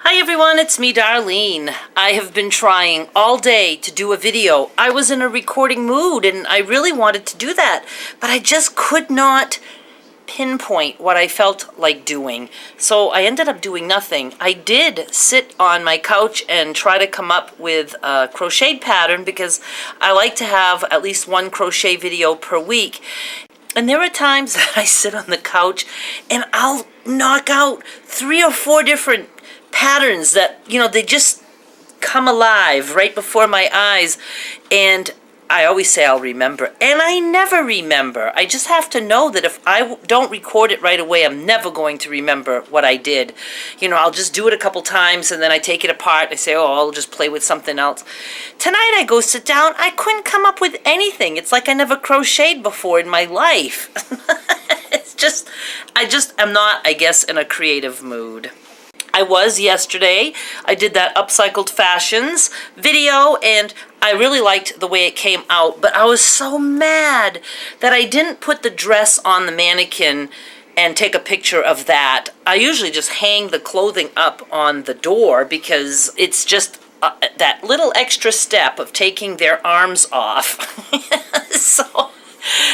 Hi everyone, it's me, Darlene. I have been trying all day to do a video. I was in a recording mood and I really wanted to do that, but I just could not pinpoint what I felt like doing. So I ended up doing nothing. I did sit on my couch and try to come up with a crocheted pattern because I like to have at least one crochet video per week. And there are times that I sit on the couch and I'll knock out 3 or 4 different patterns that, they just come alive right before my eyes. And I always say I'll remember. And I never remember. I just have to know that if I don't record it right away, I'm never going to remember what I did. I'll just do it a couple times and then I take it apart. I say, oh, I'll just play with something else. Tonight I go sit down. I couldn't come up with anything. It's like I never crocheted before in my life. I just am not, I guess, in a creative mood. I was yesterday. I did that Upcycled Fashions video and I really liked the way it came out, but I was so mad that I didn't put the dress on the mannequin and take a picture of that. I usually just hang the clothing up on the door because it's just that little extra step of taking their arms off.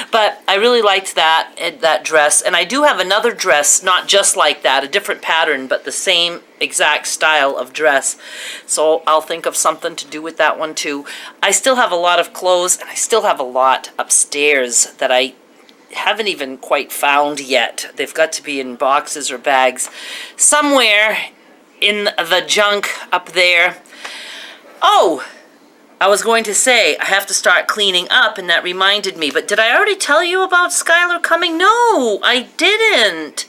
But I really liked that dress, and I do have another dress, not just like that, a different pattern, but the same exact style of dress. So I'll think of something to do with that one too. I still have a lot of clothes, and I still have a lot upstairs that I haven't even quite found yet. They've got to be in boxes or bags somewhere in the junk up there. Oh! I was going to say, I have to start cleaning up, and that reminded me. But did I already tell you about Skylar coming? No, I didn't.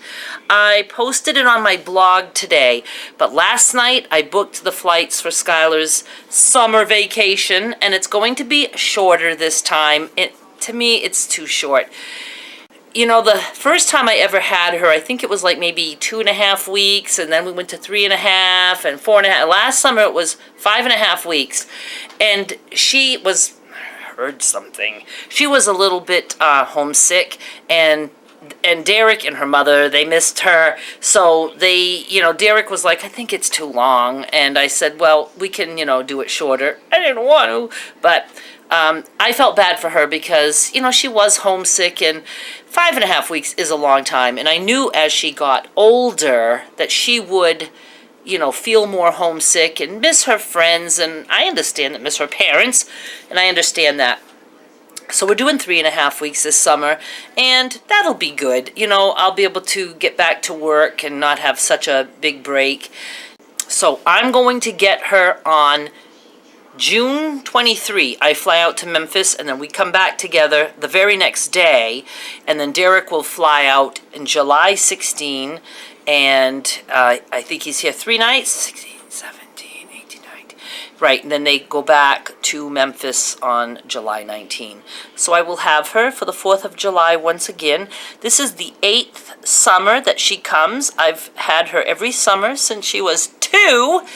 I posted it on my blog today. But last night, I booked the flights for Skylar's summer vacation, and it's going to be shorter this time. To me, it's too short. The first time I ever had her, I think it was like maybe 2.5 weeks, and then we went to 3.5 and 4.5. Last summer it was 5.5 weeks, and she was, heard something. She was a little bit homesick, and Derek and her mother, they missed her. So they, Derek was like, I think it's too long, and I said, well, we can, do it shorter. I didn't want to, but I felt bad for her because, she was homesick, and 5.5 weeks is a long time. And I knew as she got older that she would, feel more homesick and miss her friends. And I understand that, miss her parents, and I understand that. So we're doing 3.5 weeks this summer, and that'll be good. I'll be able to get back to work and not have such a big break. So I'm going to get her on June 23, I fly out to Memphis, and then we come back together the very next day, and then Derek will fly out in July 16, and I think he's here 3 nights, 16, 17, 18, 19, right, and then they go back to Memphis on July 19. So I will have her for the 4th of July once again. This is the 8th summer that she comes. I've had her every summer since she was 2.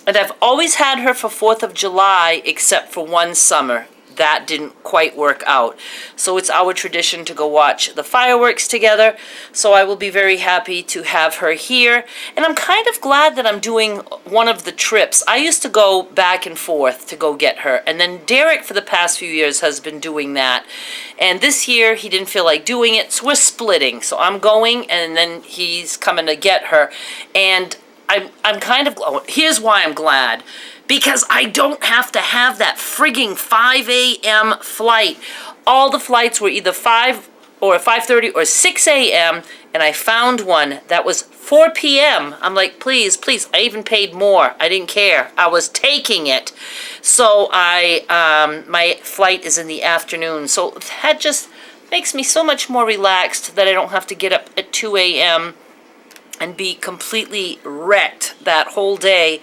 And I've always had her for 4th of July, except for one summer. That didn't quite work out. So it's our tradition to go watch the fireworks together. So I will be very happy to have her here. And I'm kind of glad that I'm doing one of the trips. I used to go back and forth to go get her. And then Derek, for the past few years, has been doing that. And this year, he didn't feel like doing it. So we're splitting. So I'm going, and then he's coming to get her. And I'm kind of, here's why I'm glad, because I don't have to have that frigging 5 a.m. flight. All the flights were either 5 or 5:30 or 6 a.m., and I found one that was 4 p.m. I'm like, please, I even paid more. I didn't care. I was taking it. So my flight is in the afternoon. So that just makes me so much more relaxed that I don't have to get up at 2 a.m. and be completely wrecked that whole day.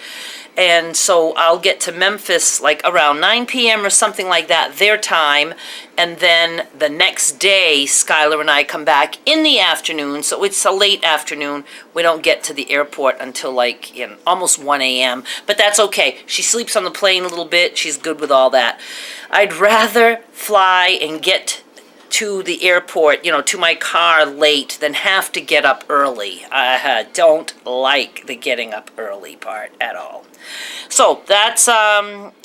And so I'll get to Memphis like around 9 p.m. or something like that, their time. And then the next day, Skylar and I come back in the afternoon. So it's a late afternoon. We don't get to the airport until like almost 1 a.m. But that's okay. She sleeps on the plane a little bit. She's good with all that. I'd rather fly and get to the airport, to my car late than have to get up early. I don't like the getting up early part at all. So that's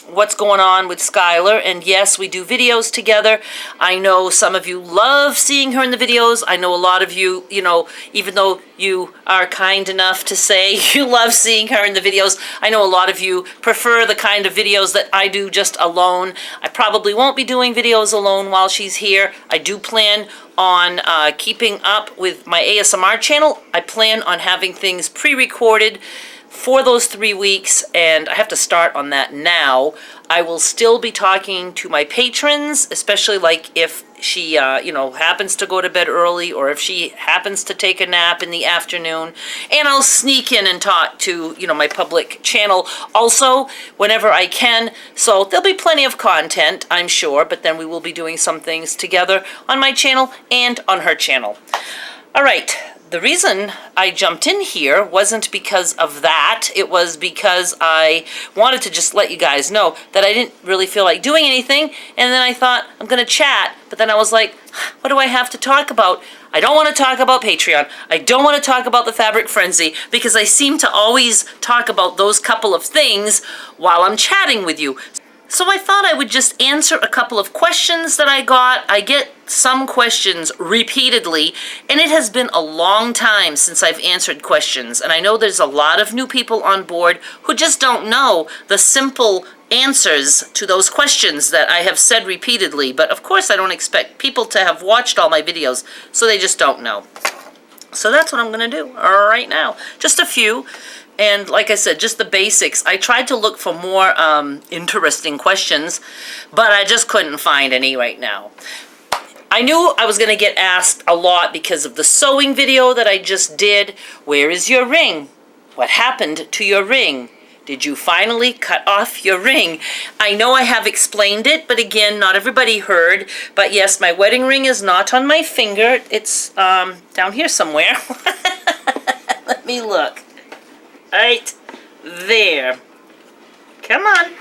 what's going on with Skylar. And yes, we do videos together. I know some of you love seeing her in the videos. I know a lot of you, even though you are kind enough to say you love seeing her in the videos, I know a lot of you prefer the kind of videos that I do just alone. I probably won't be doing videos alone while she's here. I do plan on keeping up with my ASMR channel. I plan on having things pre-recorded for those 3 weeks, and I have to start on that now. I will still be talking to my patrons, especially like if she, happens to go to bed early, or if she happens to take a nap in the afternoon, and I'll sneak in and talk to, my public channel also whenever I can. So there'll be plenty of content, I'm sure, but then we will be doing some things together on my channel and on her channel. All right. The reason I jumped in here wasn't because of that. It was because I wanted to just let you guys know that I didn't really feel like doing anything. And then I thought, I'm going to chat. But then I was like, what do I have to talk about? I don't want to talk about Patreon. I don't want to talk about the Fabric Frenzy, because I seem to always talk about those couple of things while I'm chatting with you. So I thought I would just answer a couple of questions that I got. I get some questions repeatedly, and it has been a long time since I've answered questions. And I know there's a lot of new people on board who just don't know the simple answers to those questions that I have said repeatedly. But of course, I don't expect people to have watched all my videos, so they just don't know. So that's what I'm going to do right now. Just a few. And like I said, just the basics. I tried to look for more interesting questions, but I just couldn't find any right now. I knew I was going to get asked a lot because of the sewing video that I just did. Where is your ring? What happened to your ring? Did you finally cut off your ring? I know I have explained it, but again, not everybody heard. But yes, my wedding ring is not on my finger. It's down here somewhere. Let me look. Right there. Come on.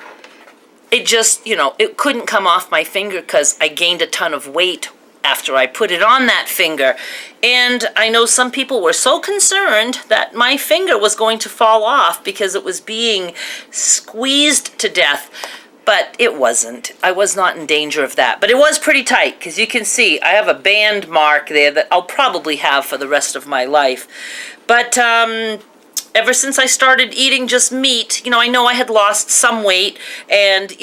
It just, it couldn't come off my finger because I gained a ton of weight after I put it on that finger. And I know some people were so concerned that my finger was going to fall off because it was being squeezed to death. But it wasn't. I was not in danger of that. But it was pretty tight, because you can see I have a band mark there that I'll probably have for the rest of my life. But ever since I started eating just meat, I know I had lost some weight, and,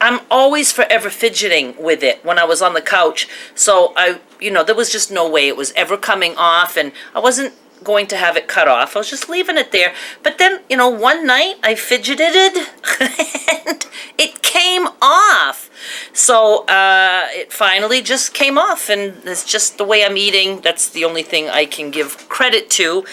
I'm always forever fidgeting with it when I was on the couch. So there was just no way it was ever coming off, and I wasn't going to have it cut off. I was just leaving it there. But then, one night I fidgeted and it came off. So it finally just came off, and it's just the way I'm eating. That's the only thing I can give credit to.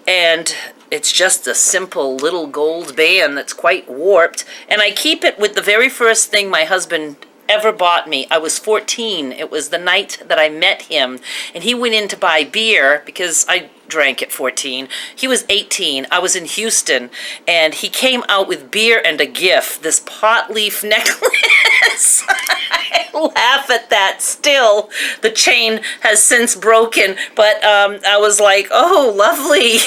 And it's just a simple little gold band that's quite warped. And I keep it with the very first thing my husband ever bought me. I was 14. It was the night that I met him. And he went in to buy beer because I drank at 14. He was 18. I was in Houston. And he came out with beer and a gift. This pot leaf necklace. I laugh at that still. The chain has since broken. But I was like, oh, lovely.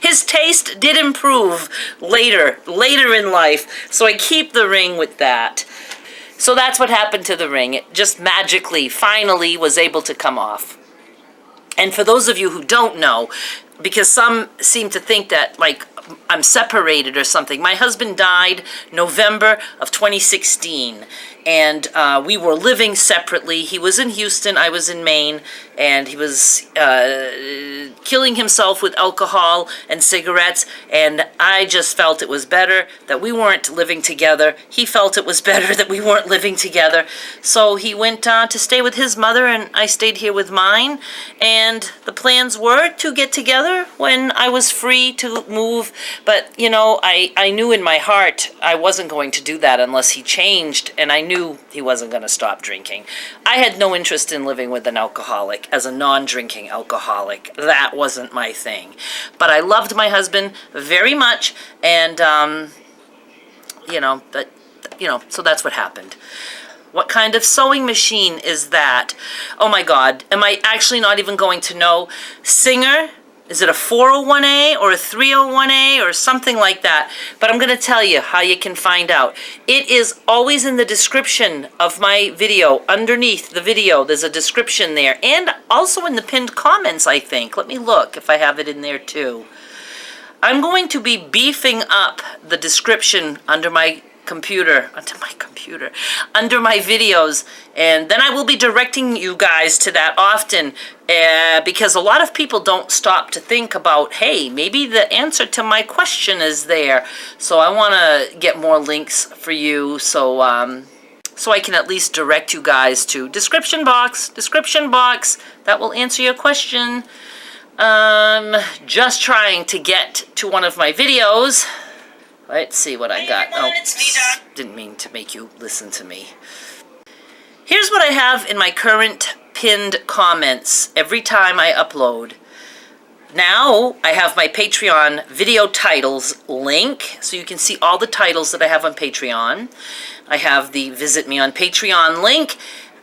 His taste did improve later in life, so I keep the ring with that. So that's what happened to the ring. It just magically, finally, was able to come off. And for those of you who don't know, because some seem to think that, like, I'm separated or something. My husband died November of 2016, and we were living separately. He was in Houston, I was in Maine, and he was killing himself with alcohol and cigarettes, and I just felt it was better that we weren't living together. He felt it was better that we weren't living together, so he went to stay with his mother, and I stayed here with mine, and the plans were to get together when I was free to move. But, I knew in my heart I wasn't going to do that unless he changed, and I knew he wasn't going to stop drinking. I had no interest in living with an alcoholic, as a non-drinking alcoholic. That wasn't my thing. But I loved my husband very much, and, so that's what happened. What kind of sewing machine is that? Oh my God, am I actually not even going to know? Singer? Is it a 401A or a 301A or something like that? But I'm going to tell you how you can find out. It is always in the description of my video. Underneath the video, there's a description there. And also in the pinned comments, I think. Let me look if I have it in there too. I'm going to be beefing up the description under my videos, and then I will be directing you guys to that often, because a lot of people don't stop to think about, hey, maybe the answer to my question is there. So I want to get more links for you, so I can at least direct you guys to description box, that will answer your question. Just trying to get to one of my videos. Let's see what I got. Oh, didn't mean to make you listen to me. Here's what I have in my current pinned comments every time I upload. Now, I have my Patreon video titles link, so you can see all the titles that I have on Patreon. I have the Visit Me on Patreon link.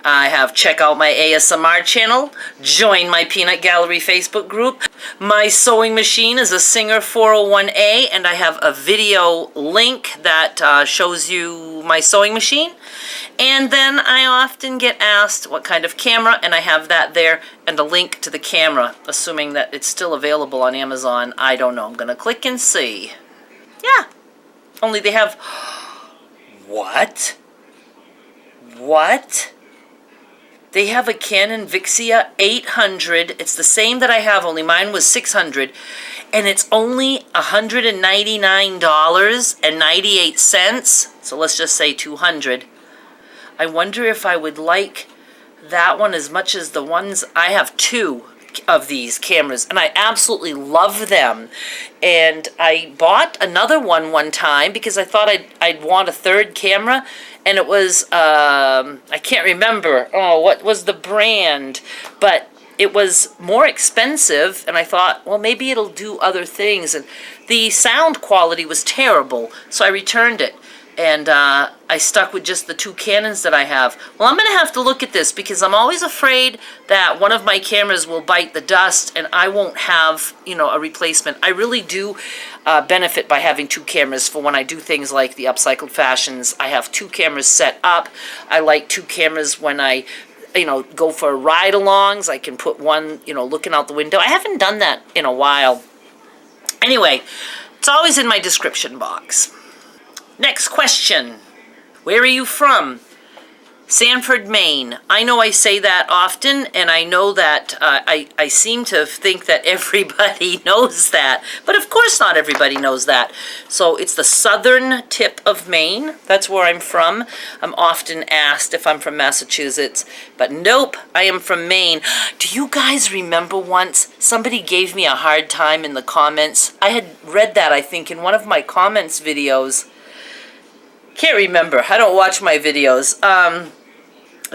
I have check out my ASMR channel, join my Peanut Gallery Facebook group. My sewing machine is a Singer 401A, and I have a video link that shows you my sewing machine. And then I often get asked what kind of camera, and I have that there, and a link to the camera, assuming that it's still available on Amazon. I don't know. I'm going to click and see. Yeah. Only they have... What? What? They have a Canon Vixia 800. It's the same that I have, only mine was 600. And it's only $199.98. So let's just say 200. I wonder if I would like that one as much as the ones. I have two of these cameras, and I absolutely love them. And I bought another one time because I thought I'd want a third camera. And it was, I can't remember, what was the brand, but it was more expensive, and I thought, well, maybe it'll do other things, and the sound quality was terrible, so I returned it, and I stuck with just the two Canons that I have. Well, I'm going to have to look at this, because I'm always afraid that one of my cameras will bite the dust, and I won't have, a replacement. I really do benefit by having two cameras for when I do things like the upcycled fashions. I have two cameras set up. I like two cameras when I, go for ride-alongs. I can put one, looking out the window. I haven't done that in a while. Anyway, it's always in my description box. Next question. Where are you from? Sanford, Maine. I know I say that often, and I know that I seem to think that everybody knows that. But of course not everybody knows that. So it's the southern tip of Maine. That's where I'm from. I'm often asked if I'm from Massachusetts. But nope, I am from Maine. Do you guys remember once somebody gave me a hard time in the comments? I had read that, I think, in one of my comments videos. Can't remember. I don't watch my videos.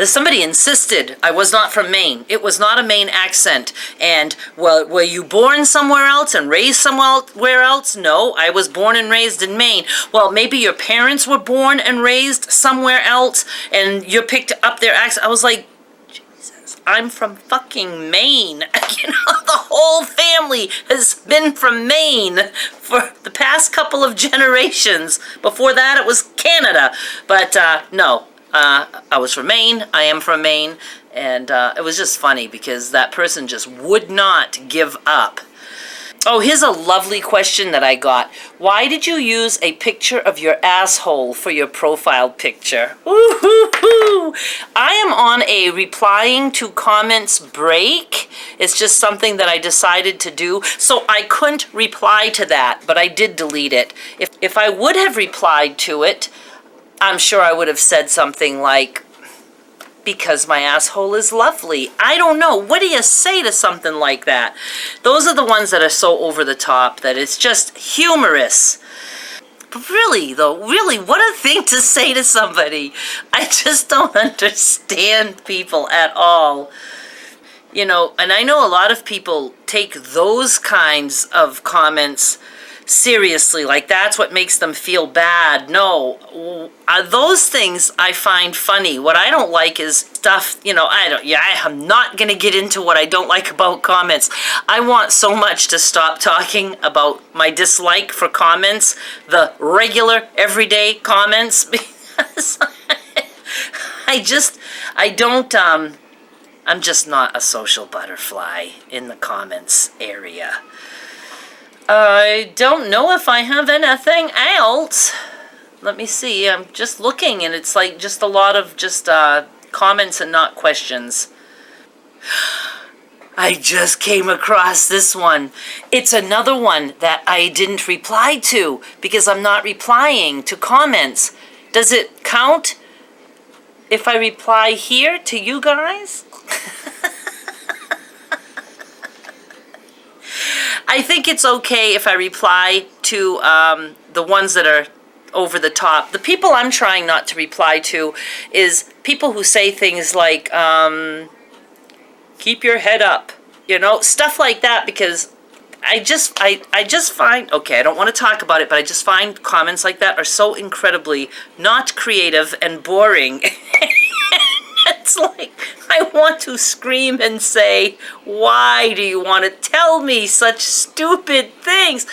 Somebody insisted I was not from Maine. It was not a Maine accent. And, well, were you born somewhere else and raised somewhere else? No, I was born and raised in Maine. Well, maybe your parents were born and raised somewhere else and you picked up their accent. I was like, Jesus, I'm from fucking Maine. The whole family has been from Maine for the past couple of generations. Before that, it was Canada. But, no. I was from Maine, I am from Maine, and it was just funny because that person just would not give up. Oh, here's a lovely question that I got. Why did you use a picture of your asshole for your profile picture? Woo-hoo-hoo! I am on a replying to comments break. It's just something that I decided to do, so I couldn't reply to that, but I did delete it. If I would have replied to it, I'm sure I would have said something like, because my asshole is lovely. I don't know. What do you say to something like that? Those are the ones that are so over the top that it's just humorous. But really, though, what a thing to say to somebody. I just don't understand people at all. And I know a lot of people take those kinds of comments Seriously, like that's what makes them feel bad. No, those things I find funny. What I don't like is stuff, I'm not going to get into what I don't like about comments. I want so much to stop talking about my dislike for comments, the regular, everyday comments, because I'm just not a social butterfly in the comments area. I don't know if I have anything else. Let me see. I'm just looking, and it's like just a lot of just comments and not questions. I just came across this one. It's another one that I didn't reply to because I'm not replying to comments. Does it count if I reply here to you guys? I think it's okay if I reply to the ones that are over the top. The people I'm trying not to reply to is people who say things like, keep your head up, stuff like that, because I just find, okay, I don't want to talk about it, but I just find comments like that are so incredibly not creative and boring. It's like, I want to scream and say, why do you want to tell me such stupid things?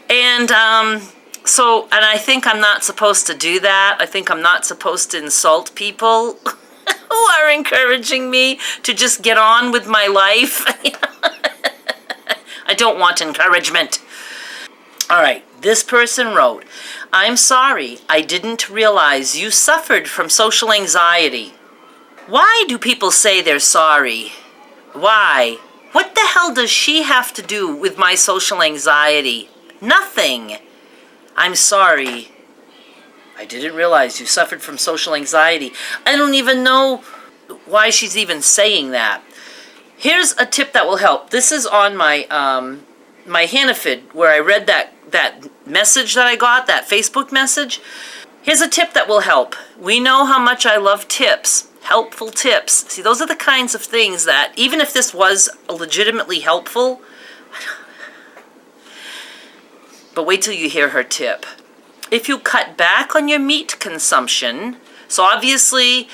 And and I think I'm not supposed to do that. I think I'm not supposed to insult people who are encouraging me to just get on with my life. I don't want encouragement. All right, this person wrote, I'm sorry, I didn't realize you suffered from social anxiety. Why do people say they're sorry? Why? What the hell does she have to do with my social anxiety? Nothing. I'm sorry. I didn't realize you suffered from social anxiety. I don't even know why she's even saying that. Here's a tip that will help. This is on my my Hannaford, where I read that message that I got, that Facebook message. Here's a tip that will help. We know how much I love tips. Helpful tips. See, those are the kinds of things that, even if this was legitimately helpful, but wait till you hear her tip. If you cut back on your meat consumption, so obviously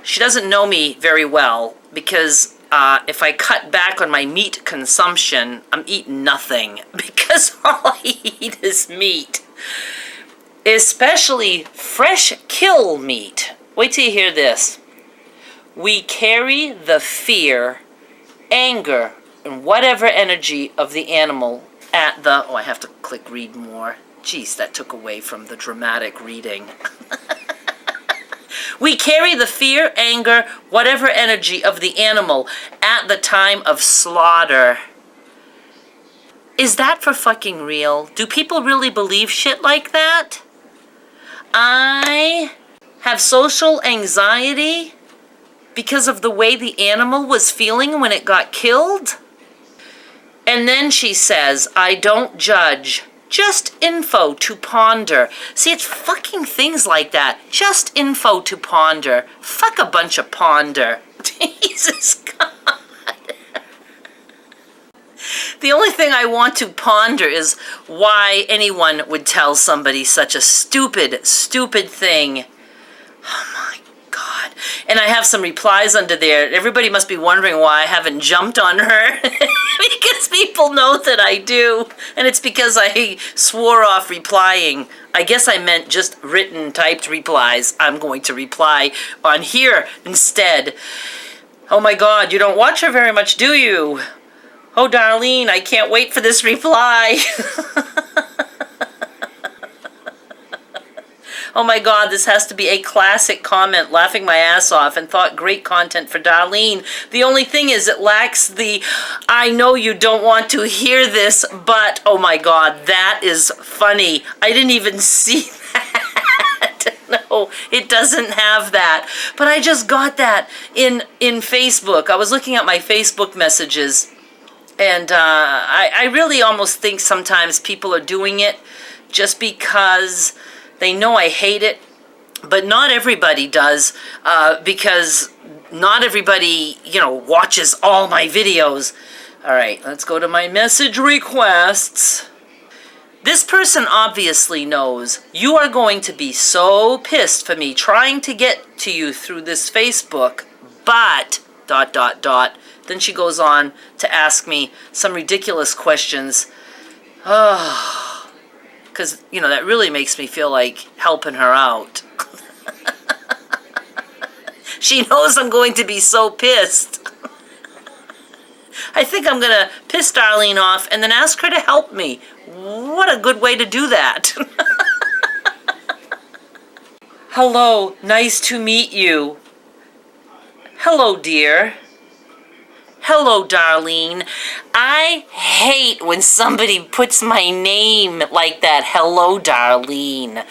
she doesn't know me very well, because if I cut back on my meat consumption, I'm eating nothing, because all I eat is meat. Especially fresh kill meat. Wait till you hear this. We carry the fear, anger, and whatever energy of the animal at the... Oh, I have to click read more. Jeez, that took away from the dramatic reading. We carry the fear, anger, whatever energy of the animal at the time of slaughter. Is that for fucking real? Do people really believe shit like that? I have social anxiety because of the way the animal was feeling when it got killed? And then she says, I don't judge. Just info to ponder. See, it's fucking things like that. Just info to ponder. Fuck a bunch of ponder. Jesus God. The only thing I want to ponder is why anyone would tell somebody such a stupid, stupid thing. Oh my God. And I have some replies under there. Everybody must be wondering why I haven't jumped on her. Because people know that I do. And it's because I swore off replying. I guess I meant just written, typed replies. I'm going to reply on here instead. Oh my God, you don't watch her very much, do you? Oh, Darlene, I can't wait for this reply. Oh my God, this has to be a classic comment, laughing my ass off, and thought great content for Darlene. The only thing is it lacks the, I know you don't want to hear this, but, oh my God, that is funny. I didn't even see that. No, it doesn't have that. But I just got that in Facebook. I was looking at my Facebook messages, and I really almost think sometimes people are doing it just because they know I hate it, but not everybody does, because not everybody, watches all my videos. All right, let's go to my message requests. This person obviously knows you are going to be so pissed for me trying to get to you through this Facebook, but ... Then she goes on to ask me some ridiculous questions. Oh, because, you know, that really makes me feel like helping her out. She knows I'm going to be so pissed. I think I'm going to piss Darlene off and then ask her to help me. What a good way to do that. Hello, nice to meet you. Hello, dear. Hello, Darlene. I hate when somebody puts my name like that. Hello, Darlene.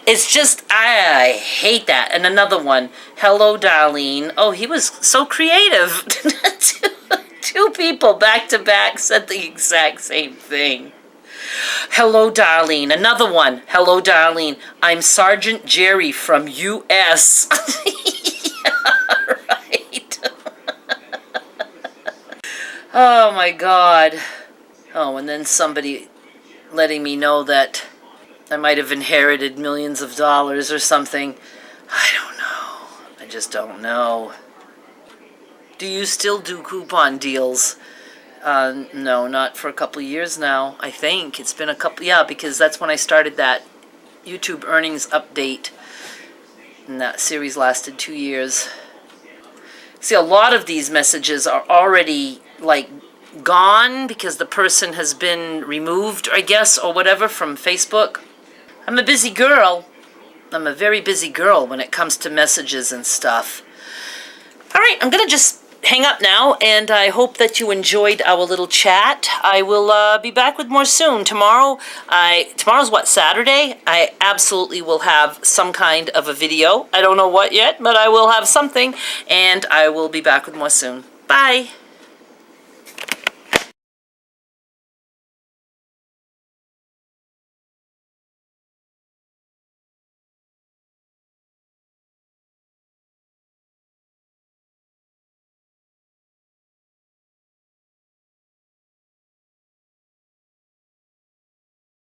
It's just, I hate that. And another one. Hello, Darlene. Oh, he was so creative. Two people back to back said the exact same thing. Hello, Darlene. Another one. Hello, Darlene. I'm Sergeant Jerry from U.S. Yeah, right. Oh, my God. Oh, and then somebody letting me know that I might have inherited millions of dollars or something. I don't know. I just don't know. Do you still do coupon deals? No, not for a couple of years now, I think. It's been a couple, yeah, because that's when I started that YouTube earnings update. And that series lasted 2 years. See, a lot of these messages are already, like, gone because the person has been removed, I guess, or whatever, from Facebook. I'm a busy girl. I'm a very busy girl when it comes to messages and stuff. All right, I'm going to just hang up now, and I hope that you enjoyed our little chat. I will be back with more soon. Tomorrow's what, Saturday? I absolutely will have some kind of a video. I don't know what yet, but I will have something, and I will be back with more soon. Bye.